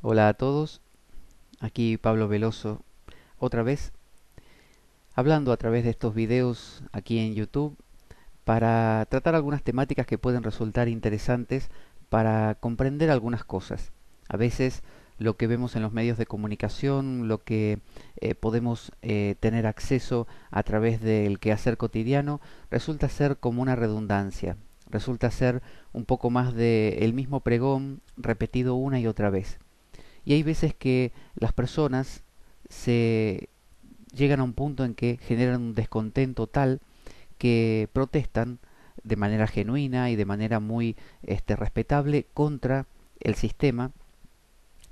Hola a todos, aquí Pablo Veloso, otra vez, hablando a través de estos videos aquí en YouTube para tratar algunas temáticas que pueden resultar interesantes para comprender algunas cosas. A veces lo que vemos en los medios de comunicación, lo que podemos tener acceso a través del quehacer cotidiano, resulta ser como una redundancia, resulta ser un poco más de el mismo pregón repetido una y otra vez. Y hay veces que las personas se llegan a un punto en que generan un descontento tal que protestan de manera genuina y de manera muy respetable contra el sistema.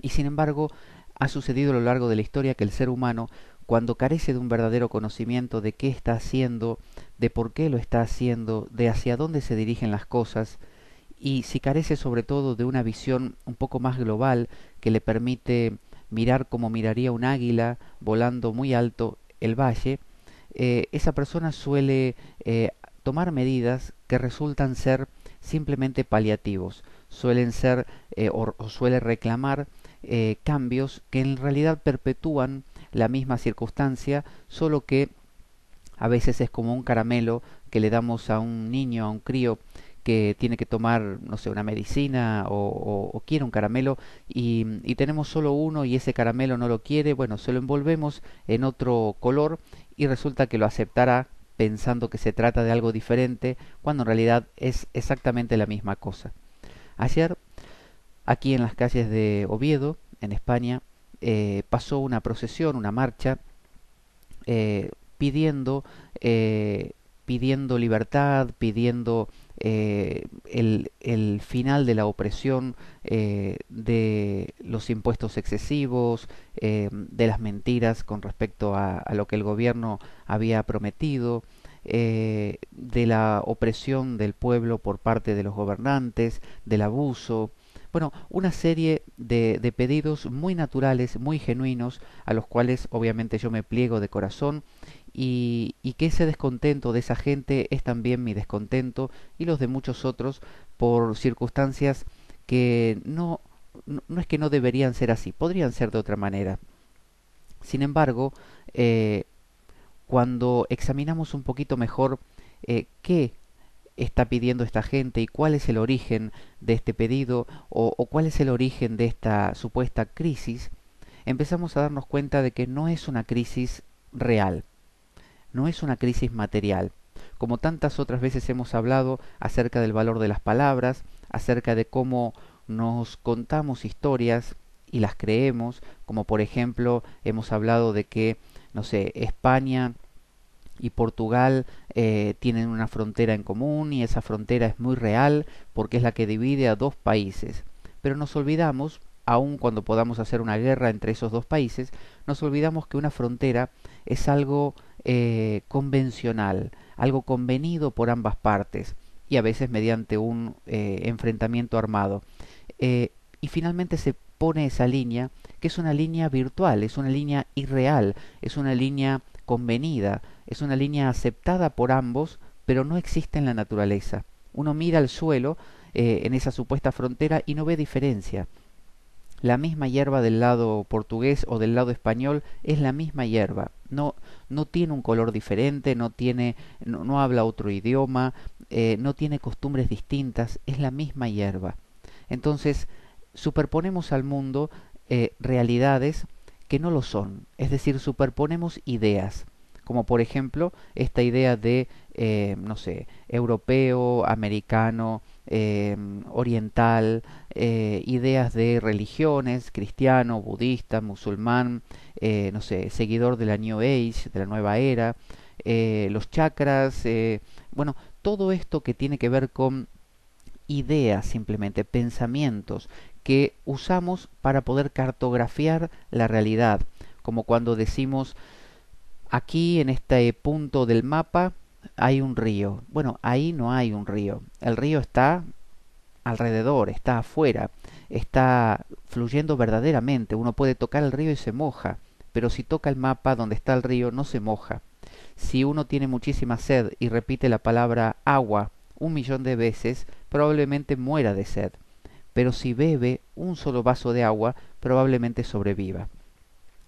Y sin embargo ha sucedido a lo largo de la historia que el ser humano, cuando carece de un verdadero conocimiento de qué está haciendo, de por qué lo está haciendo, de hacia dónde se dirigen las cosas, y si carece sobre todo de una visión un poco más global que le permite mirar como miraría un águila volando muy alto el valle, esa persona suele tomar medidas que resultan ser simplemente paliativos, suelen ser o suele reclamar cambios que en realidad perpetúan la misma circunstancia, solo que a veces es como un caramelo que le damos a un niño, a un crío que tiene que tomar, no sé, una medicina o quiere un caramelo y tenemos solo uno y ese caramelo no lo quiere, bueno, se lo envolvemos en otro color y resulta que lo aceptará pensando que se trata de algo diferente, cuando en realidad es exactamente la misma cosa. Ayer, aquí en las calles de Oviedo, en España, pasó una procesión, una marcha, eh, pidiendo, eh, pidiendo libertad, pidiendo el final de la opresión, de los impuestos excesivos, de las mentiras con respecto a lo que el gobierno había prometido, de la opresión del pueblo por parte de los gobernantes, del abuso. Bueno, una serie de pedidos muy naturales, muy genuinos, a los cuales obviamente yo me pliego de corazón y que ese descontento de esa gente es también mi descontento y los de muchos otros por circunstancias que no es que no deberían ser así, podrían ser de otra manera. Sin embargo, eh, cuando examinamos un poquito mejor qué está pidiendo esta gente y cuál es el origen de este pedido o cuál es el origen de esta supuesta crisis, empezamos a darnos cuenta de que no es una crisis real, no es una crisis material. Como tantas otras veces hemos hablado acerca del valor de las palabras, acerca de cómo nos contamos historias y las creemos, como por ejemplo hemos hablado de que, no sé, España y Portugal tienen una frontera en común y esa frontera es muy real porque es la que divide a dos países. Pero nos olvidamos, aun cuando podamos hacer una guerra entre esos dos países, nos olvidamos que una frontera es algo convencional, algo convenido por ambas partes y a veces mediante un enfrentamiento armado. Y finalmente se pone esa línea, que es una línea virtual, es una línea irreal, es una línea convenida, es una línea aceptada por ambos, pero no existe en la naturaleza. Uno mira al suelo en esa supuesta frontera y no ve diferencia. La misma hierba del lado portugués o del lado español es la misma hierba. No tiene un color diferente, no habla otro idioma, no tiene costumbres distintas, es la misma hierba. Entonces, superponemos al mundo realidades que no lo son, es decir, superponemos ideas, como por ejemplo esta idea de, no sé, europeo, americano, oriental, ideas de religiones, cristiano, budista, musulmán, no sé, seguidor de la New Age, de la nueva era, los chakras, bueno, todo esto que tiene que ver con ideas simplemente, pensamientos que usamos para poder cartografiar la realidad, como cuando decimos aquí en este punto del mapa hay un río. Bueno, ahí no hay un río. El río está alrededor, está afuera, está fluyendo verdaderamente. Uno puede tocar el río y se moja, pero si toca el mapa donde está el río no se moja. Si uno tiene muchísima sed y repite la palabra agua 1 millón de veces, probablemente muera de sed. pero si bebe un solo vaso de agua, probablemente sobreviva.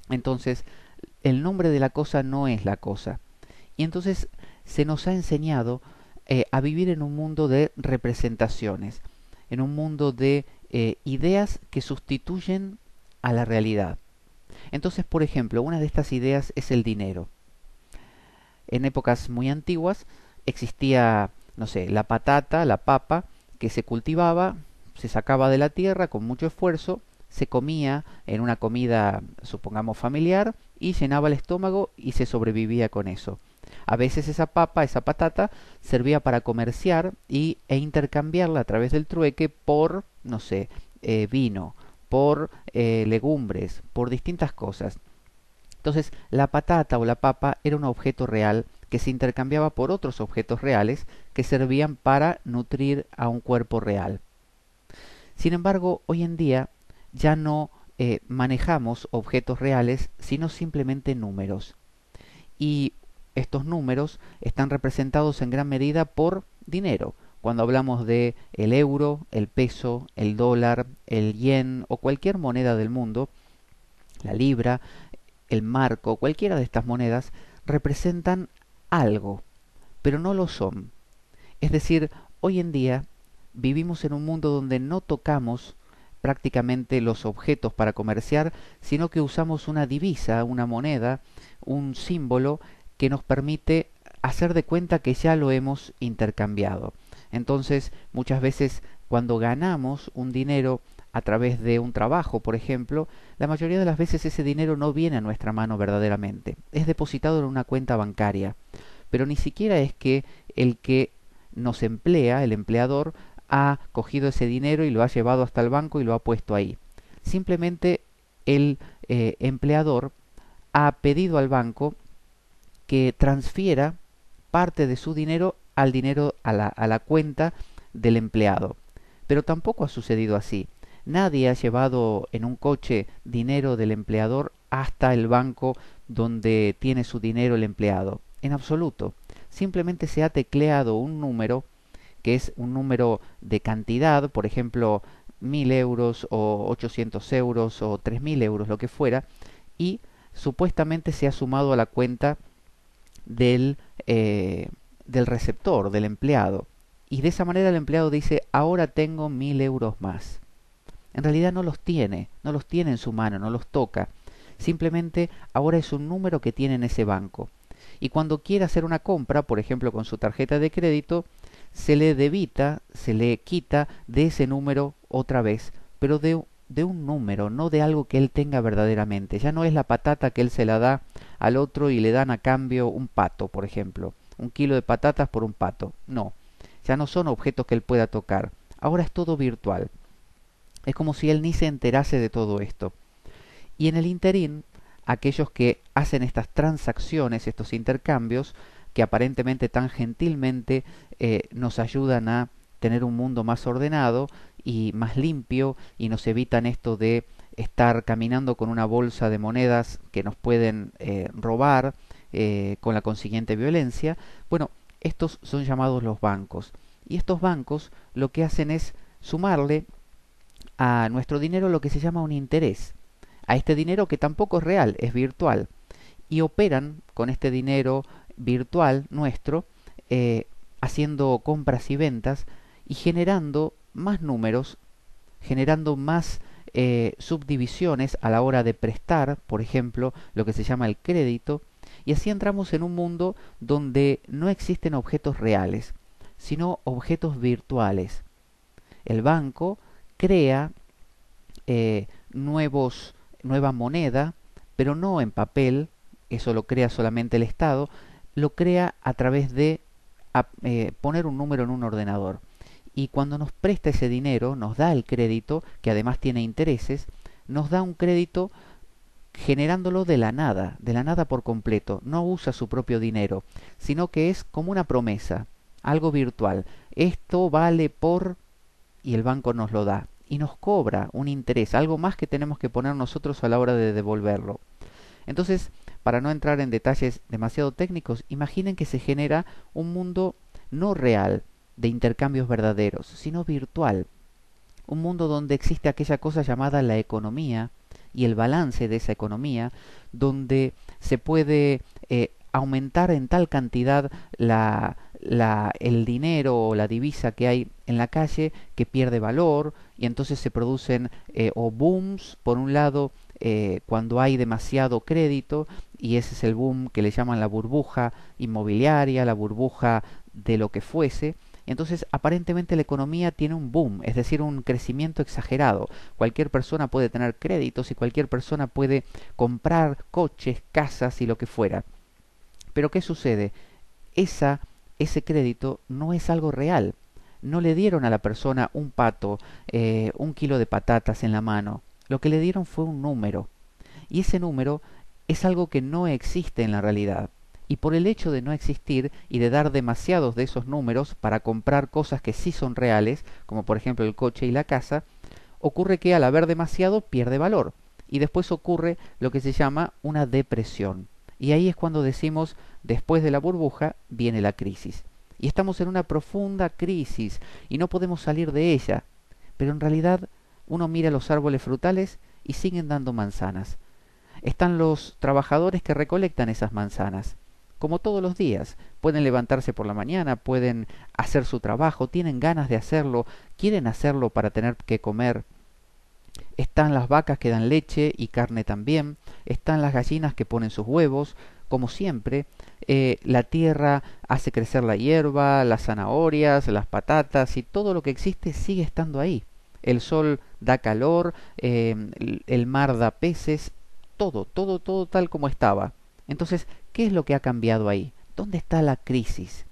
Entonces, el nombre de la cosa no es la cosa. Y entonces se nos ha enseñado a vivir en un mundo de representaciones, en un mundo de ideas que sustituyen a la realidad. Entonces, por ejemplo, una de estas ideas es el dinero. En épocas muy antiguas existía, no sé, la patata, la papa, que se cultivaba, se sacaba de la tierra con mucho esfuerzo, se comía en una comida, supongamos, familiar, y llenaba el estómago y se sobrevivía con eso. A veces esa papa, esa patata, servía para comerciar e intercambiarla a través del trueque por, no sé, vino, por legumbres, por distintas cosas. Entonces, la patata o la papa era un objeto real que se intercambiaba por otros objetos reales que servían para nutrir a un cuerpo real. Sin embargo, hoy en día ya no manejamos objetos reales, sino simplemente números. Y estos números están representados en gran medida por dinero. Cuando hablamos de el euro, el peso, el dólar, el yen o cualquier moneda del mundo, la libra, el marco, cualquiera de estas monedas, representan algo, pero no lo son. Es decir, hoy en día vivimos en un mundo donde no tocamos prácticamente los objetos para comerciar, sino que usamos una divisa, una moneda, un símbolo que nos permite hacer de cuenta que ya lo hemos intercambiado. Entonces, muchas veces cuando ganamos un dinero a través de un trabajo, por ejemplo, la mayoría de las veces ese dinero no viene a nuestra mano verdaderamente. Es depositado en una cuenta bancaria. Pero ni siquiera es que el que nos emplea, el empleador, ha cogido ese dinero y lo ha llevado hasta el banco y lo ha puesto ahí. Simplemente el empleador ha pedido al banco que transfiera parte de su dinero al dinero a la cuenta del empleado. Pero tampoco ha sucedido así. Nadie ha llevado en un coche dinero del empleador hasta el banco donde tiene su dinero el empleado. En absoluto. Simplemente se ha tecleado un número, que es un número de cantidad, por ejemplo, 1.000 euros o 800 euros o 3.000 euros, lo que fuera, y supuestamente se ha sumado a la cuenta del, del receptor, del empleado. Y de esa manera el empleado dice, ahora tengo 1.000 euros más. En realidad no los tiene, no los tiene en su mano, no los toca. Simplemente ahora es un número que tiene en ese banco. Y cuando quiere hacer una compra, por ejemplo con su tarjeta de crédito, se le debita, se le quita de ese número otra vez, pero de un número, no de algo que él tenga verdaderamente. Ya no es la patata que él se la da al otro y le dan a cambio un pato, por ejemplo. 1 kilo de patatas por un pato. No, ya no son objetos que él pueda tocar. Ahora es todo virtual. Es como si él ni se enterase de todo esto. Y en el interín, aquellos que hacen estas transacciones, estos intercambios, que aparentemente tan gentilmente nos ayudan a tener un mundo más ordenado y más limpio y nos evitan esto de estar caminando con una bolsa de monedas que nos pueden robar con la consiguiente violencia. Bueno, estos son llamados los bancos. Y estos bancos lo que hacen es sumarle a nuestro dinero lo que se llama un interés. A este dinero que tampoco es real, es virtual. Y operan con este dinero virtual nuestro, haciendo compras y ventas y generando más números, generando más subdivisiones a la hora de prestar, por ejemplo, lo que se llama el crédito, y así entramos en un mundo donde no existen objetos reales, sino objetos virtuales. El banco crea nueva moneda, pero no en papel, eso lo crea solamente el Estado, lo crea a través de poner un número en un ordenador. Y cuando nos presta ese dinero, nos da el crédito, que además tiene intereses, nos da un crédito generándolo de la nada por completo. No usa su propio dinero, sino que es como una promesa, algo virtual. Esto vale por... y el banco nos lo da. Y nos cobra un interés, algo más que tenemos que poner nosotros a la hora de devolverlo. Entonces, para no entrar en detalles demasiado técnicos, imaginen que se genera un mundo no real de intercambios verdaderos, sino virtual. un mundo donde existe aquella cosa llamada la economía y el balance de esa economía, donde se puede aumentar en tal cantidad el dinero o la divisa que hay en la calle que pierde valor y entonces se producen o booms por un lado cuando hay demasiado crédito y ese es el boom que le llaman la burbuja inmobiliaria, la burbuja de lo que fuese. Entonces, aparentemente la economía tiene un boom, es decir, un crecimiento exagerado. Cualquier persona puede tener créditos y cualquier persona puede comprar coches, casas y lo que fuera. Pero ¿qué sucede? Esa, ese crédito no es algo real. No le dieron a la persona un pato, un kilo de patatas en la mano. Lo que le dieron fue un número. Y ese número es algo que no existe en la realidad. Y por el hecho de no existir y de dar demasiados de esos números para comprar cosas que sí son reales, como por ejemplo el coche y la casa, ocurre que al haber demasiado pierde valor. Y después ocurre lo que se llama una depresión. Y ahí es cuando decimos, después de la burbuja viene la crisis. Y estamos en una profunda crisis y no podemos salir de ella. Pero en realidad uno mira los árboles frutales y siguen dando manzanas. Están los trabajadores que recolectan esas manzanas. Como todos los días, pueden levantarse por la mañana, pueden hacer su trabajo, tienen ganas de hacerlo, quieren hacerlo para tener que comer. Están las vacas que dan leche y carne también, están las gallinas que ponen sus huevos, como siempre, la tierra hace crecer la hierba, las zanahorias, las patatas y todo lo que existe sigue estando ahí. El sol da calor, el mar da peces, todo tal como estaba. Entonces, ¿qué es lo que ha cambiado ahí? ¿Dónde está la crisis?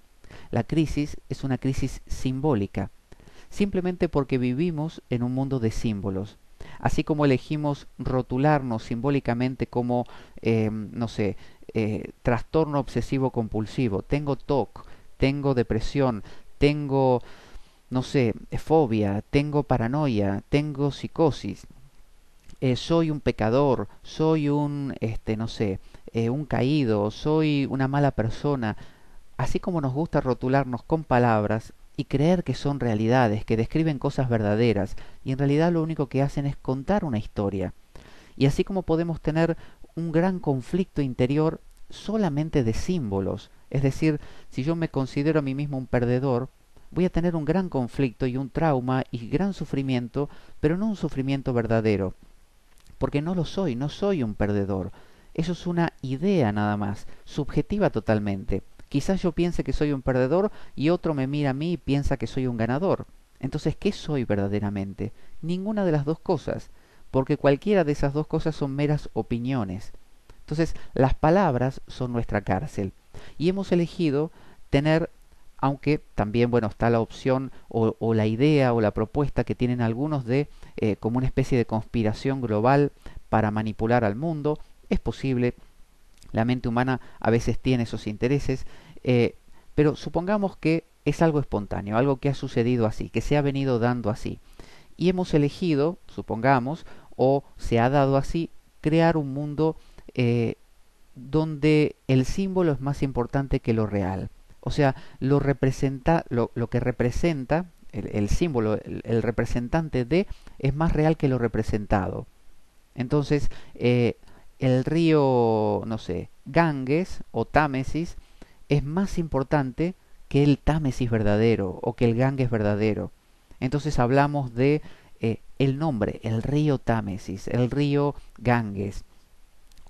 La crisis es una crisis simbólica, simplemente porque vivimos en un mundo de símbolos. Así como elegimos rotularnos simbólicamente como, no sé, trastorno obsesivo compulsivo, tengo TOC, tengo depresión, tengo, no sé, fobia, tengo paranoia, tengo psicosis, soy un pecador, soy un, no sé, un caído, soy una mala persona. Así como nos gusta rotularnos con palabras y creer que son realidades, que describen cosas verdaderas, y en realidad lo único que hacen es contar una historia. Y así como podemos tener un gran conflicto interior solamente de símbolos, es decir, si yo me considero a mí mismo un perdedor, voy a tener un gran conflicto y un trauma y gran sufrimiento, pero no un sufrimiento verdadero, porque no lo soy, no soy un perdedor. Eso es una idea nada más, subjetiva totalmente. Quizás yo piense que soy un perdedor y otro me mira a mí y piensa que soy un ganador. Entonces, ¿qué soy verdaderamente? Ninguna de las dos cosas, porque cualquiera de esas dos cosas son meras opiniones. Entonces, las palabras son nuestra cárcel. Y hemos elegido tener, aunque también, bueno, está la opción o la idea o la propuesta que tienen algunos de como una especie de conspiración global para manipular al mundo. Es posible, la mente humana a veces tiene esos intereses, pero supongamos que es algo espontáneo, algo que ha sucedido así, que se ha venido dando así. Y hemos elegido, supongamos, o se ha dado así, crear un mundo donde el símbolo es más importante que lo real. O sea, lo que representa, el símbolo, el representante de, es más real que lo representado. Entonces, el río, no sé, Ganges o Támesis es más importante que el Támesis verdadero o que el Ganges verdadero. Entonces hablamos de el nombre, el río Támesis, el río Ganges,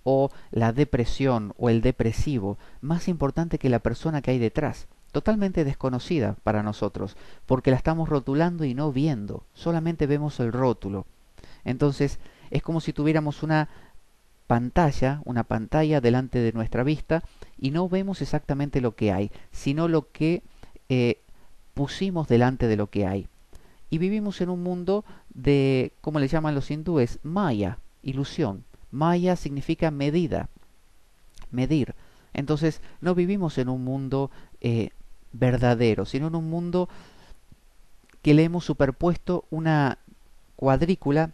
o la depresión o el depresivo, más importante que la persona que hay detrás, totalmente desconocida para nosotros, porque la estamos rotulando y no viendo, solamente vemos el rótulo. Entonces, es como si tuviéramos una pantalla delante de nuestra vista y no vemos exactamente lo que hay, sino lo que pusimos delante de lo que hay. Y vivimos en un mundo de, como le llaman los hindúes, maya, ilusión. Maya significa medida, medir. Entonces, no vivimos en un mundo verdadero, sino en un mundo que le hemos superpuesto una cuadrícula,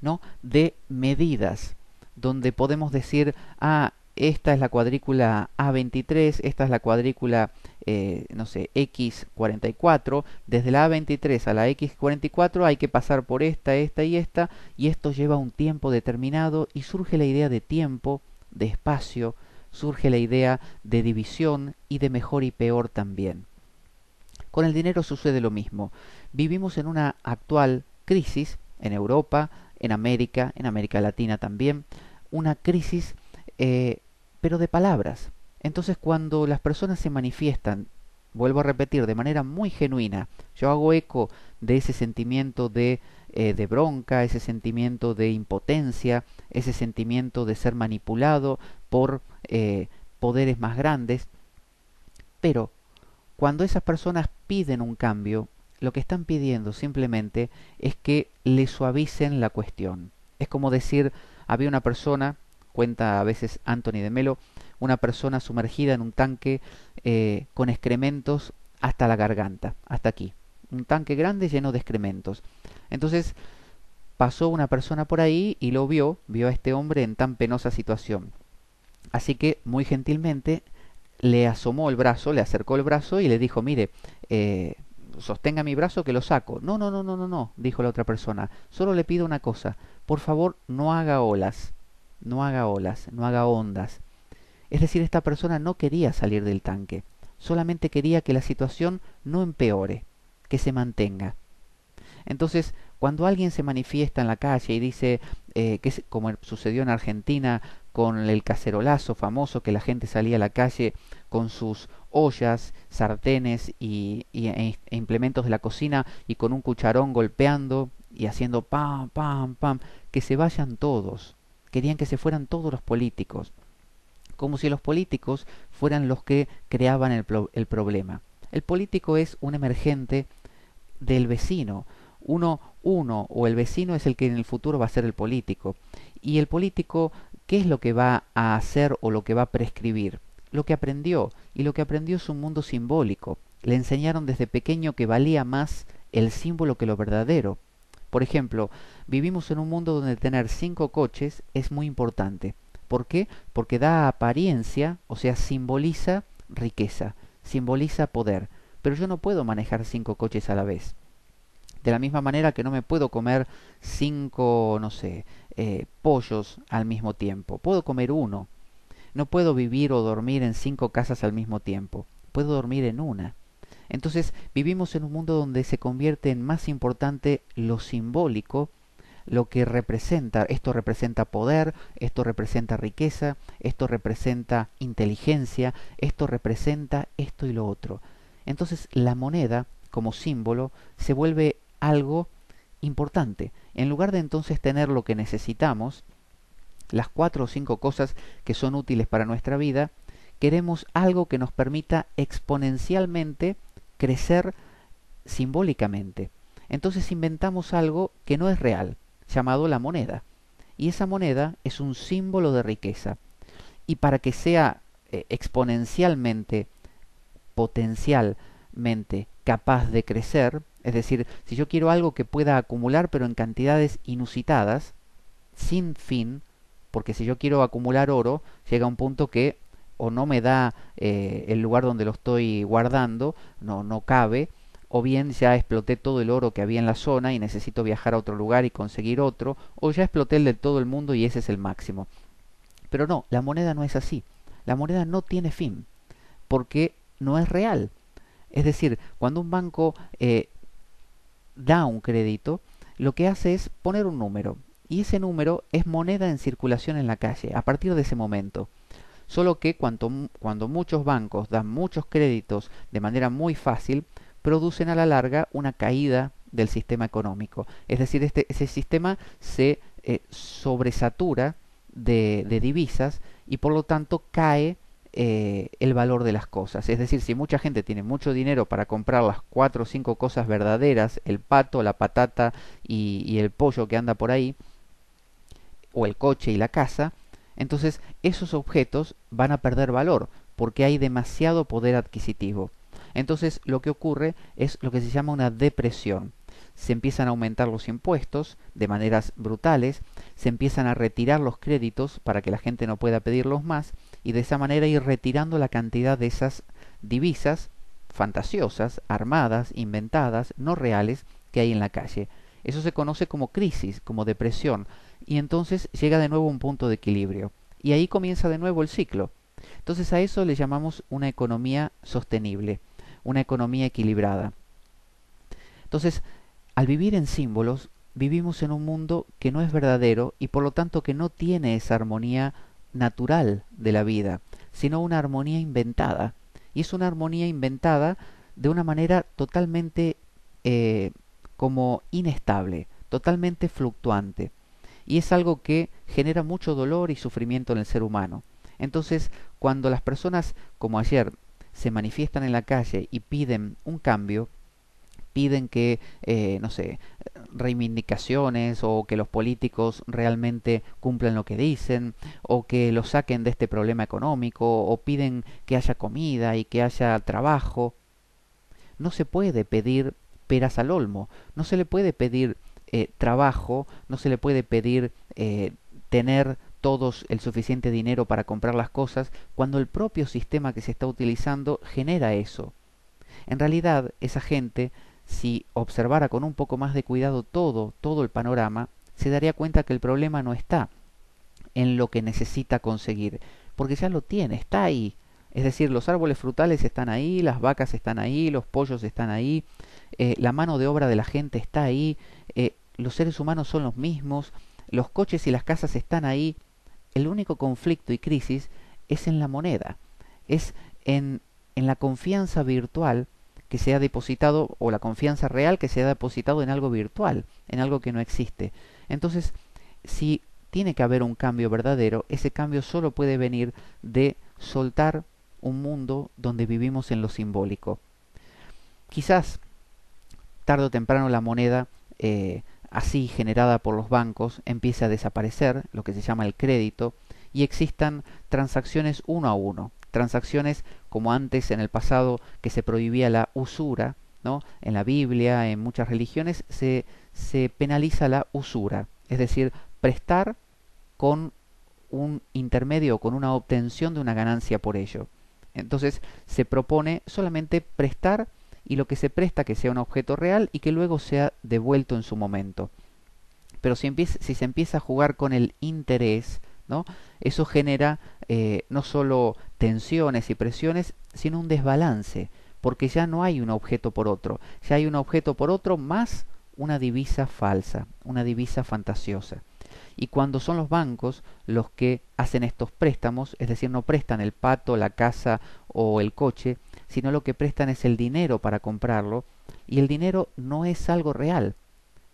¿no?, de medidas, donde podemos decir, ah, esta es la cuadrícula A23, esta es la cuadrícula, no sé, X44. Desde la A23 a la X44 hay que pasar por esta y esto lleva un tiempo determinado y surge la idea de tiempo, de espacio, surge la idea de división y de mejor y peor también. Con el dinero sucede lo mismo. Vivimos en una actual crisis en Europa, en América Latina también, una crisis eh, pero de palabras. Entonces cuando las personas se manifiestan, vuelvo a repetir, de manera muy genuina, yo hago eco de ese sentimiento de bronca, ese sentimiento de impotencia, ese sentimiento de ser manipulado por poderes más grandes, pero cuando esas personas piden un cambio, lo que están pidiendo simplemente es que le suavicen la cuestión. Es como decir, había una persona, cuenta a veces Anthony de Melo, una persona sumergida en un tanque con excrementos hasta la garganta, hasta aquí. Un tanque grande lleno de excrementos. Entonces pasó una persona por ahí y lo vio a este hombre en tan penosa situación. Así que muy gentilmente le asomó el brazo, le acercó el brazo y le dijo, mire, sostenga mi brazo que lo saco. No, no, no, no, no, no, dijo la otra persona. Solo le pido una cosa. Por favor, no haga olas. No haga olas, no haga ondas. Es decir, esta persona no quería salir del tanque. Solamente quería que la situación no empeore, que se mantenga. Entonces, cuando alguien se manifiesta en la calle y dice, como sucedió en Argentina con el cacerolazo famoso, que la gente salía a la calle con sus ollas, sartenes e implementos de la cocina y con un cucharón golpeando y haciendo pam, pam, pam, que se vayan todos. Querían que se fueran todos los políticos, como si los políticos fueran los que creaban el problema. El político es un emergente del vecino. Uno o el vecino es el que en el futuro va a ser el político. Y el político, ¿qué es lo que va a hacer o lo que va a prescribir? Lo que aprendió. Y lo que aprendió es un mundo simbólico. Le enseñaron desde pequeño que valía más el símbolo que lo verdadero. Por ejemplo, vivimos en un mundo donde tener 5 coches es muy importante. ¿Por qué? Porque da apariencia, o sea, simboliza riqueza, simboliza poder. Pero yo no puedo manejar 5 coches a la vez. De la misma manera que no me puedo comer 5, no sé, pollos al mismo tiempo. Puedo comer uno. No puedo vivir o dormir en 5 casas al mismo tiempo. Puedo dormir en una. Entonces vivimos en un mundo donde se convierte en más importante lo simbólico, lo que representa. Esto representa poder, esto representa riqueza, esto representa inteligencia, esto representa esto y lo otro. Entonces la moneda, como símbolo, se vuelve algo importante. En lugar de entonces tener lo que necesitamos, las 4 o 5 cosas que son útiles para nuestra vida, queremos algo que nos permita exponencialmente crecer simbólicamente. Entonces inventamos algo que no es real, llamado la moneda. Y esa moneda es un símbolo de riqueza. Y para que sea exponencialmente, potencialmente capaz de crecer, es decir, si yo quiero algo que pueda acumular pero en cantidades inusitadas, sin fin, porque si yo quiero acumular oro, llega un punto que o no me da el lugar donde lo estoy guardando, no cabe, o bien ya exploté todo el oro que había en la zona y necesito viajar a otro lugar y conseguir otro, o ya exploté el de todo el mundo y ese es el máximo. Pero no, la moneda no es así. La moneda no tiene fin, porque no es real. Es decir, cuando un banco da un crédito, lo que hace es poner un número. Y ese número es moneda en circulación en la calle a partir de ese momento. Solo que cuando muchos bancos dan muchos créditos de manera muy fácil, producen a la larga una caída del sistema económico. Es decir, ese sistema se sobresatura de divisas y por lo tanto cae el valor de las cosas. Es decir, si mucha gente tiene mucho dinero para comprar las 4 o 5 cosas verdaderas, el pato, la patata y el pollo que anda por ahí, o el coche y la casa, entonces esos objetos van a perder valor porque hay demasiado poder adquisitivo. Entonces lo que ocurre es lo que se llama una depresión. Se empiezan a aumentar los impuestos de maneras brutales, se empiezan a retirar los créditos para que la gente no pueda pedirlos más y de esa manera ir retirando la cantidad de esas divisas fantasiosas, armadas, inventadas, no reales, que hay en la calle. Eso se conoce como crisis, como depresión, y entonces llega de nuevo un punto de equilibrio. Y ahí comienza de nuevo el ciclo. Entonces a eso le llamamos una economía sostenible, una economía equilibrada. Entonces, al vivir en símbolos, vivimos en un mundo que no es verdadero y por lo tanto que no tiene esa armonía natural de la vida, sino una armonía inventada. Y es una armonía inventada de una manera totalmente como inestable, totalmente fluctuante. Y es algo que genera mucho dolor y sufrimiento en el ser humano. Entonces, cuando las personas, como ayer, se manifiestan en la calle y piden un cambio, piden que, no sé, reivindicaciones o que los políticos realmente cumplan lo que dicen o que los saquen de este problema económico o piden que haya comida y que haya trabajo. No se puede pedir peras al olmo, no se le puede pedir trabajo, no se le puede pedir tener todos el suficiente dinero para comprar las cosas cuando el propio sistema que se está utilizando genera eso. En realidad, esa gente, si observara con un poco más de cuidado todo el panorama, se daría cuenta que el problema no está en lo que necesita conseguir, porque ya lo tiene, está ahí. Es decir, los árboles frutales están ahí, las vacas están ahí, los pollos están ahí, la mano de obra de la gente está ahí, los seres humanos son los mismos, los coches y las casas están ahí. El único conflicto y crisis es en la moneda, es en la confianza virtual que se ha depositado, o la confianza real que se ha depositado en algo virtual, en algo que no existe. Entonces, si tiene que haber un cambio verdadero, ese cambio solo puede venir de soltar un mundo donde vivimos en lo simbólico. Quizás tarde o temprano la moneda así generada por los bancos empiece a desaparecer, lo que se llama el crédito, y existan transacciones uno a uno, transacciones como antes en el pasado que se prohibía la usura, ¿no? En la Biblia, en muchas religiones, se penaliza la usura, es decir, prestar con un intermedio o con una obtención de una ganancia por ello. Entonces se propone solamente prestar y lo que se presta que sea un objeto real y que luego sea devuelto en su momento. Pero si se empieza a jugar con el interés, ¿no? Eso genera no solo tensiones y presiones, sino un desbalance, porque ya no hay un objeto por otro, ya hay un objeto por otro más una divisa falsa, una divisa fantasiosa. Y cuando son los bancos los que hacen estos préstamos, es decir, no prestan el pato, la casa o el coche, sino lo que prestan es el dinero para comprarlo, y el dinero no es algo real.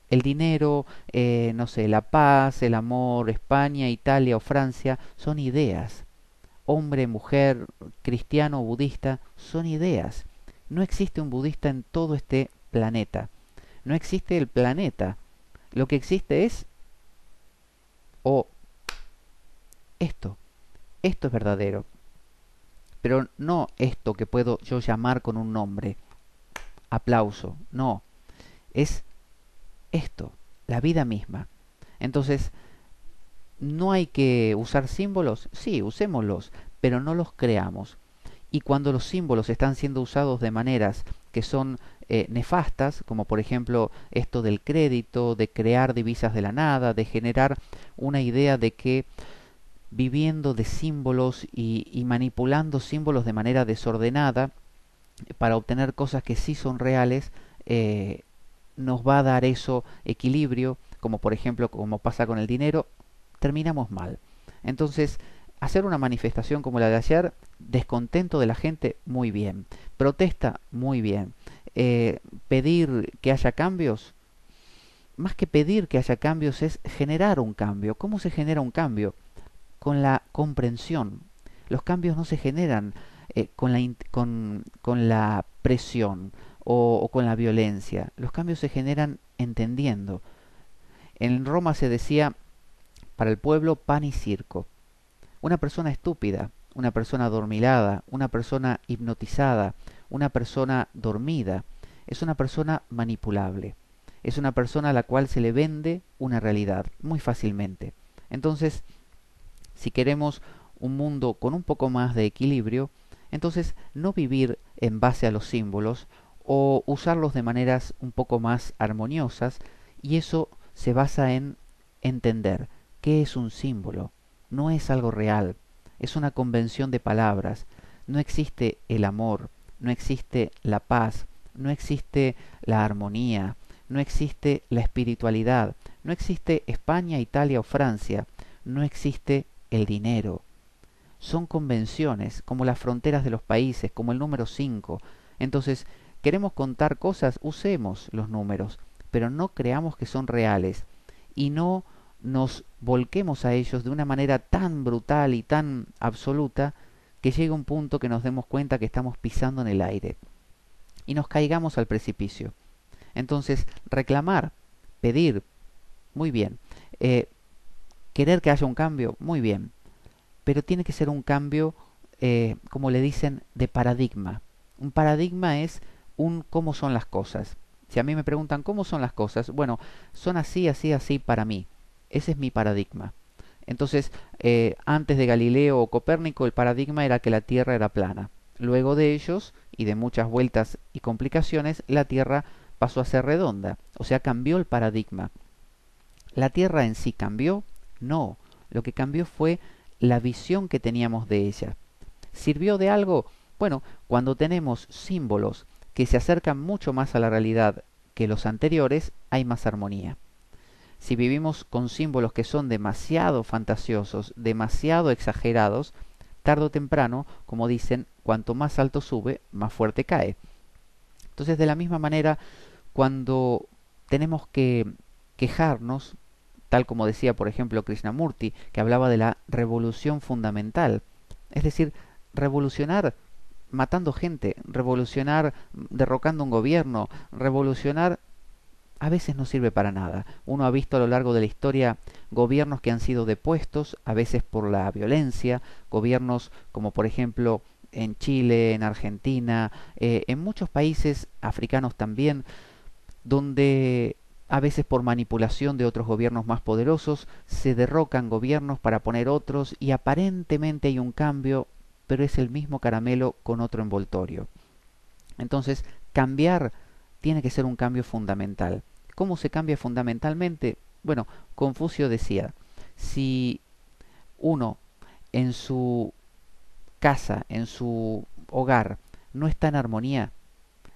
El dinero, no sé, la paz, el amor, España, Italia o Francia, son ideas. Hombre, mujer, cristiano o budista, son ideas. No existe un budista en todo este planeta. No existe el planeta. Lo que existe es, o esto. Esto es verdadero. Pero no esto que puedo yo llamar con un nombre. Aplauso. No. Es esto. La vida misma. Entonces, ¿no hay que usar símbolos? Sí, usémoslos, pero no los creamos. Y cuando los símbolos están siendo usados de maneras que son nefastas, como por ejemplo esto del crédito, de crear divisas de la nada, de generar una idea de que viviendo de símbolos y manipulando símbolos de manera desordenada para obtener cosas que sí son reales, nos va a dar eso equilibrio, como por ejemplo como pasa con el dinero, terminamos mal. Entonces, hacer una manifestación como la de ayer, descontento de la gente, muy bien. Protesta, muy bien. Pedir que haya cambios, más que pedir que haya cambios es generar un cambio. ¿Cómo se genera un cambio? Con la comprensión. Los cambios no se generan con la presión o con la violencia. Los cambios se generan entendiendo. En Roma se decía, para el pueblo, pan y circo. Una persona estúpida, una persona adormilada, una persona hipnotizada, una persona dormida, es una persona manipulable. Es una persona a la cual se le vende una realidad muy fácilmente. Entonces, si queremos un mundo con un poco más de equilibrio, entonces no vivir en base a los símbolos o usarlos de maneras un poco más armoniosas, y eso se basa en entender qué es un símbolo. No es algo real, es una convención de palabras. No existe el amor, no existe la paz, no existe la armonía, no existe la espiritualidad, no existe España, Italia o Francia, no existe el dinero. Son convenciones, como las fronteras de los países, como el número 5. Entonces, queremos contar cosas, usemos los números, pero no creamos que son reales y no nos volquemos a ellos de una manera tan brutal y tan absoluta que llegue un punto que nos demos cuenta que estamos pisando en el aire y nos caigamos al precipicio. Entonces, reclamar, pedir, muy bien. Querer que haya un cambio, muy bien. Pero tiene que ser un cambio, como le dicen, de paradigma. Un paradigma es un cómo son las cosas. Si a mí me preguntan cómo son las cosas, bueno, son así, así, así para mí. Ese es mi paradigma. Entonces, antes de Galileo o Copérnico, el paradigma era que la Tierra era plana. Luego de ellos, y de muchas vueltas y complicaciones, la Tierra pasó a ser redonda. O sea, cambió el paradigma. ¿La Tierra en sí cambió? No. Lo que cambió fue la visión que teníamos de ella. ¿Sirvió de algo? Bueno, cuando tenemos símbolos que se acercan mucho más a la realidad que los anteriores, hay más armonía. Si vivimos con símbolos que son demasiado fantasiosos, demasiado exagerados, tarde o temprano, como dicen, cuanto más alto sube, más fuerte cae. Entonces, de la misma manera, cuando tenemos que quejarnos, tal como decía por ejemplo Krishnamurti, que hablaba de la revolución fundamental, es decir, revolucionar matando gente, revolucionar derrocando un gobierno, revolucionar a veces no sirve para nada. Uno ha visto a lo largo de la historia gobiernos que han sido depuestos, a veces por la violencia, gobiernos como por ejemplo en Chile, en Argentina, en muchos países africanos también, donde a veces por manipulación de otros gobiernos más poderosos se derrocan gobiernos para poner otros y aparentemente hay un cambio, pero es el mismo caramelo con otro envoltorio. Entonces, cambiar tiene que ser un cambio fundamental. ¿Cómo se cambia fundamentalmente? Bueno, Confucio decía, si uno en su casa, en su hogar, no está en armonía,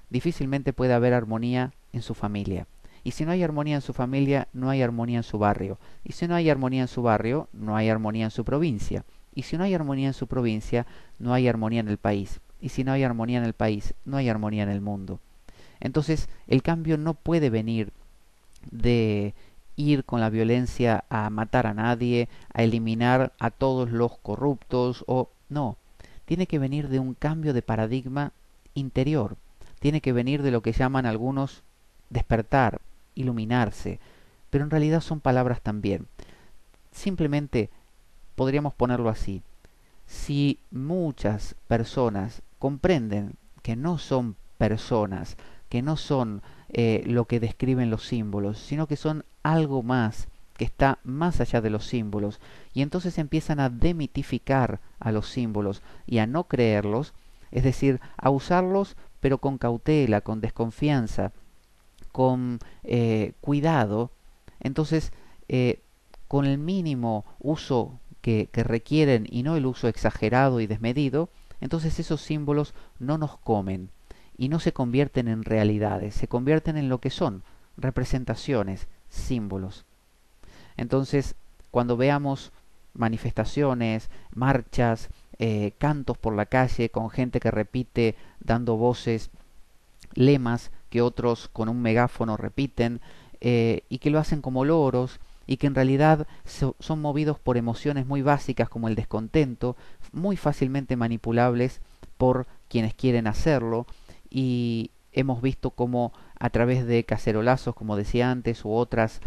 difícilmente puede haber armonía en su familia. Y si no hay armonía en su familia, no hay armonía en su barrio. Y si no hay armonía en su barrio, no hay armonía en su provincia. Y si no hay armonía en su provincia, no hay armonía en el país. Y si no hay armonía en el país, no hay armonía en el mundo. Entonces, el cambio no puede venir de ir con la violencia a matar a nadie, a eliminar a todos los corruptos o no. Tiene que venir de un cambio de paradigma interior. Tiene que venir de lo que llaman algunos despertar, iluminarse, pero en realidad son palabras también. Simplemente podríamos ponerlo así. Si muchas personas comprenden que no son personas, que no son lo que describen los símbolos, sino que son algo más, que está más allá de los símbolos, y entonces empiezan a demitificar a los símbolos y a no creerlos, es decir, a usarlos pero con cautela, con desconfianza, con cuidado, entonces con el mínimo uso que requieren y no el uso exagerado y desmedido, entonces esos símbolos no nos comen y no se convierten en realidades, se convierten en lo que son, representaciones, símbolos. Entonces, cuando veamos manifestaciones, marchas, cantos por la calle con gente que repite dando voces, lemas que otros con un megáfono repiten y que lo hacen como loros y que en realidad son movidos por emociones muy básicas como el descontento, muy fácilmente manipulables por quienes quieren hacerlo, y hemos visto cómo a través de cacerolazos, como decía antes, u otras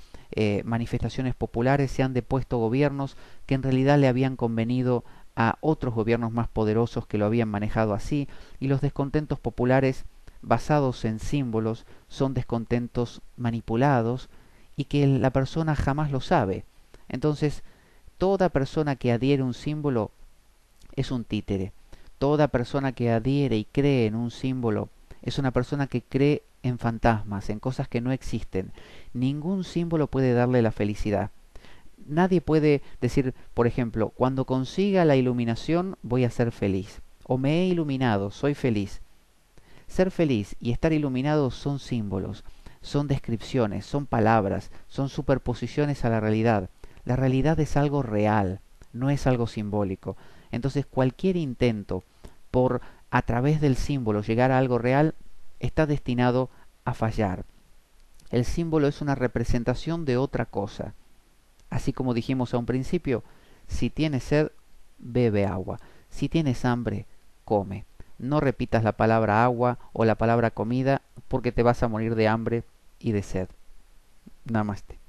manifestaciones populares se han depuesto gobiernos que en realidad le habían convenido a otros gobiernos más poderosos que lo habían manejado así, y los descontentos populares basados en símbolos son descontentos manipulados y que la persona jamás lo sabe. Entonces, toda persona que adhiere a un símbolo es un títere. Toda persona que adhiere y cree en un símbolo es una persona que cree en fantasmas, en cosas que no existen. Ningún símbolo puede darle la felicidad. Nadie puede decir, por ejemplo, cuando consiga la iluminación voy a ser feliz. O me he iluminado, soy feliz. Ser feliz y estar iluminado son símbolos, son descripciones, son palabras, son superposiciones a la realidad. La realidad es algo real, no es algo simbólico. Entonces cualquier intento por a través del símbolo llegar a algo real está destinado a fallar. El símbolo es una representación de otra cosa. Así como dijimos a un principio, si tienes sed, bebe agua. Si tienes hambre, come. No repitas la palabra agua o la palabra comida porque te vas a morir de hambre y de sed. Namaste.